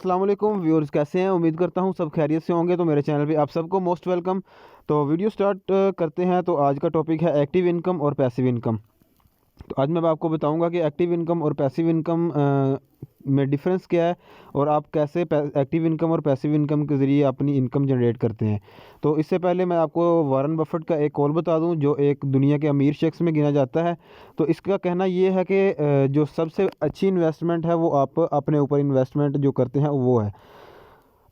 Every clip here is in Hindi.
अस्सलाम वालेकुम व्यूअर्स, कैसे हैं? उम्मीद करता हूं सब खैरियत से होंगे। तो मेरे चैनल पे आप सबको मोस्ट वेलकम। तो वीडियो स्टार्ट करते हैं। तो आज का टॉपिक है एक्टिव इनकम और पैसिव इनकम। तो आज मैं आपको बताऊंगा कि एक्टिव इनकम और पैसिव इनकम में डिफरेंस क्या है और आप कैसे एक्टिव इनकम और पैसिव इनकम के ज़रिए अपनी इनकम जनरेट करते हैं। तो इससे पहले मैं आपको वॉरेन बफेट का एक कॉल बता दूं, जो एक दुनिया के अमीर शख्स में गिना जाता है। तो इसका कहना ये है कि जो सबसे अच्छी इन्वेस्टमेंट है वो आप अपने ऊपर इन्वेस्टमेंट जो करते हैं वो है।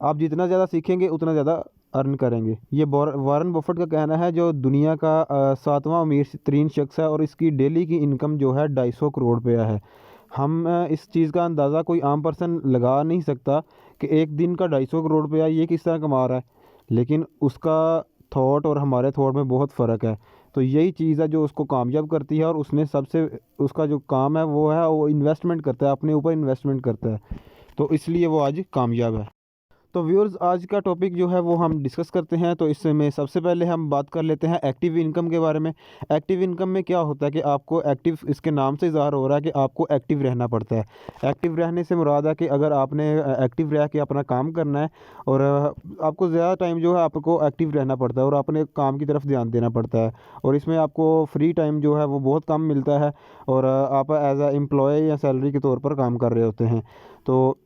आप जितना ज़्यादा सीखेंगे उतना ज़्यादा अर्न करेंगे। ये वॉरेन बफेट का कहना है, जो दुनिया का 7वां अमीर तरीन शख्स है और इसकी डेली की इनकम जो है 250 करोड़ रुपया है। हम इस चीज़ का अंदाज़ा कोई आम पर्सन लगा नहीं सकता कि एक दिन का 250 करोड़ रुपया ये किस तरह कमा रहा है, लेकिन उसका थॉट और हमारे थॉट में बहुत फ़र्क है। तो यही चीज़ है जो उसको कामयाब करती है और उसने सबसे उसका जो काम है वो इन्वेस्टमेंट करता है, अपने ऊपर इन्वेस्टमेंट करता है। तो इसलिए वो आज कामयाब है। तो व्यूअर्स, आज का टॉपिक जो है वो हम डिस्कस करते हैं। तो इसमें सबसे पहले हम बात कर लेते हैं एक्टिव इनकम के बारे में। एक्टिव इनकम में क्या होता है कि आपको एक्टिव, इसके नाम से इज़हार हो रहा है कि आपको एक्टिव रहना पड़ता है। एक्टिव रहने से मुराद है कि अगर आपने एक्टिव रह के अपना काम करना है और आपको ज़्यादा टाइम जो है आपको एक्टिव रहना पड़ता है और अपने काम की तरफ ध्यान देना पड़ता है। और इसमें आपको फ्री टाइम जो है वो बहुत कम मिलता है और आप एज ए एम्प्लॉय या सैलरी के तौर पर काम कर रहे होते हैं। तो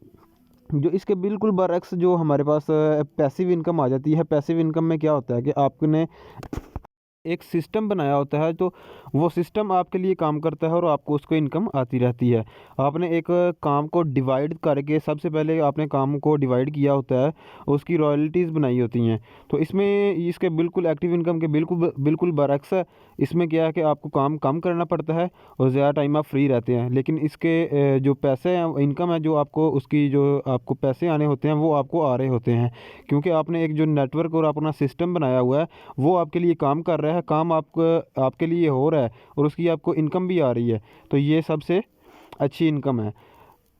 जो इसके बिल्कुल बरअक्स जो हमारे पास पैसिव इनकम आ जाती है। पैसिव इनकम में क्या होता है कि आपने एक सिस्टम बनाया होता है, तो वो सिस्टम आपके लिए काम करता है और आपको उसको इनकम आती रहती है। आपने एक काम को डिवाइड करके, सबसे पहले आपने काम को डिवाइड किया होता है, उसकी रॉयल्टीज़ बनाई होती हैं। तो इसमें इसके बिल्कुल एक्टिव इनकम के बिल्कुल बिल्कुल बरअक्स है। इसमें क्या है कि आपको काम कम करना पड़ता है और ज़्यादा टाइम आप फ्री रहते हैं। लेकिन इसके जो पैसे हैं, इनकम है जो आपको, उसकी जो आपको पैसे आने होते हैं वो आपको आ रहे होते हैं, क्योंकि आपने एक जो नेटवर्क और अपना सिस्टम बनाया हुआ है वो आपके लिए काम कर रहा है, काम आपके लिए हो रहा है और उसकी आपको इनकम भी आ रही है। तो ये सबसे अच्छी इनकम है।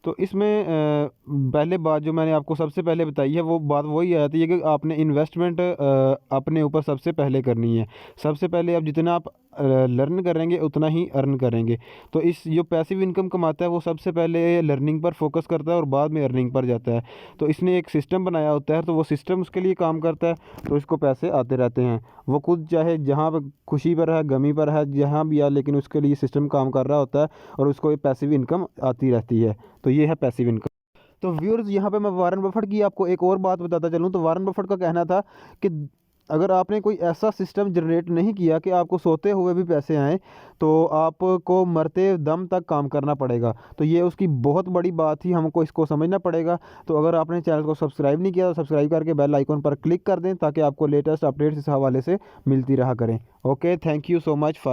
तो इसमें पहले बात जो मैंने आपको सबसे पहले बताई है वो बात वही आ जाती है कि आपने इन्वेस्टमेंट अपने ऊपर सबसे पहले करनी है। सबसे पहले आप जितना आप लर्न करेंगे उतना ही अर्न करेंगे। तो इस जो पैसिव इनकम कमाता है वो सबसे पहले लर्निंग पर फोकस करता है और बाद में अर्निंग पर जाता है। तो इसने एक सिस्टम बनाया होता है, तो वो सिस्टम उसके लिए काम करता है, तो इसको पैसे आते रहते हैं। वो खुद चाहे जहाँ पर खुशी पर है, गमी पर है, जहाँ भी है, लेकिन उसके लिए सिस्टम काम कर रहा होता है और उसको ये पैसिव इनकम आती रहती है। तो ये है पैसिव इनकम। तो व्यूअर्स, यहाँ पे मैं वॉरेन बफेट की आपको एक और बात बताता चलूँ। तो वॉरेन बफेट का कहना था कि अगर आपने कोई ऐसा सिस्टम जनरेट नहीं किया कि आपको सोते हुए भी पैसे आएँ, तो आपको मरते दम तक काम करना पड़ेगा। तो ये उसकी बहुत बड़ी बात थी, हमको इसको समझना पड़ेगा। तो अगर आपने चैनल को सब्सक्राइब नहीं किया तो सब्सक्राइब करके बेल आइकन पर क्लिक कर दें, ताकि आपको लेटेस्ट अपडेट्स इस हवाले से मिलती रहा करें। Okay, thank you so much.